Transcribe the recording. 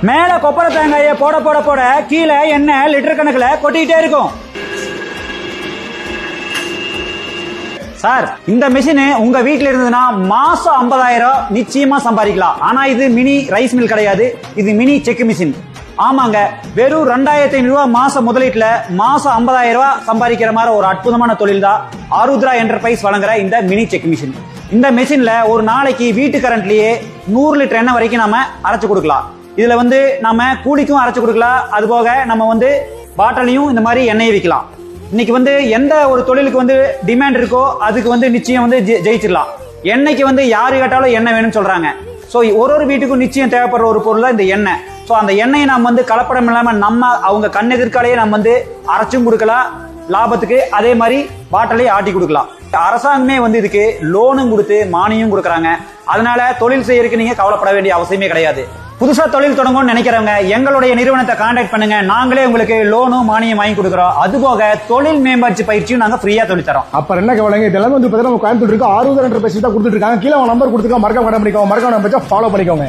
மேல கொப்பரை தேங்காயை போட போட போட கீழே எண்ணெய் லிட்டர் கணக்குல கொட்டிக்கிட்டே இருக்கும். சார், இந்த மிஷின் உங்க வீட்டுல இருந்ததுன்னா மாசம் 50,000 நிச்சயமா சம்பாதிக்கலாம். ஆனா இது மினி ரைஸ் மில் கிடையாது, இது மினி செக் மிஷின். ஆமாங்க, வெறும் 2,500 ரூபாய் மாச முதலீட்டுல மாசம் 50,000 ரூபாய் சம்பாதிக்கிற மாதிரி ஒரு அற்புதமான தொழில் தான் ஆருத்ரா என்டர்பிரைஸ் வழங்குற இந்த மினி செக் மிஷின். இந்த மிஷின்ல ஒரு நாளைக்கு வீட்டு கரண்ட்லயே 100 லிட்டர் எண்ணெய் வரைக்கும் நாம அரைச்சு கொடுக்கலாம். இதுல நம்ம கூலிக்கும் அரைச்சு கொடுக்கலாம், அது போக நம்ம பாட்டிலையும் இந்த மாதிரி எண்ணெயை விற்கலாம். இன்னைக்கு எந்த ஒரு தொழிலுக்கு டிமாண்ட் இருக்கோ அதுக்கு நிச்சயம் ஜெயிச்சிடலாம். எண்ணெய்க்கு யாரு கேட்டாலும் எண்ணெய் வேணும்னு சொல்றாங்க. சோ ஒரு வீட்டுக்கும் நிச்சயம் தேவைப்படுற ஒரு பொருள் தான் இந்த எண்ணெய். சோ அந்த எண்ணெயை நாம் கலப்படம் இல்லாம அவங்க கண்ணெதிர்காலையே நம்ம அரைச்சும் கொடுக்கலாம் லாபத்துக்கு, அதே மாதிரி பாட்டிலே ஆட்டி கொடுக்கலாம். அரசாங்கமே இதுக்கு லோனும் கொடுத்து மானியம் கொடுக்கறாங்க. அதனால தொழில் செய்யறதுக்கு நீங்க கவலைப்பட வேண்டிய அவசியமே கிடையாது. புதுசா தொழில் தொடங்கணும்னு நினைக்கிறவங்க எங்களுடைய நிறுவனத்தை கான்டாக்ட் பண்ணுங்க. நாங்களே உங்களுக்கு லோனும் மானியம் வாங்கி கொடுக்குறோம். அதுபோக தொழில் மேம்பாட்டு பயிற்சியும் நாங்க ஃப்ரீயா சொல்லி தரோம். அப்புறம் என்ன கவலைங்க, இதெல்லாம் நம்ம கோயம்புத்தூர் இருக்கு ஆருத்ரா என்டர்பிரைஸ் தான் கொடுத்துட்டு இருக்காங்க. கீழே நம்பர் கொடுத்துருக்கோம், மறக்காம பண்ணிக்கோங்க, மறக்காம ஃபாலோ பண்ணிக்கோங்க.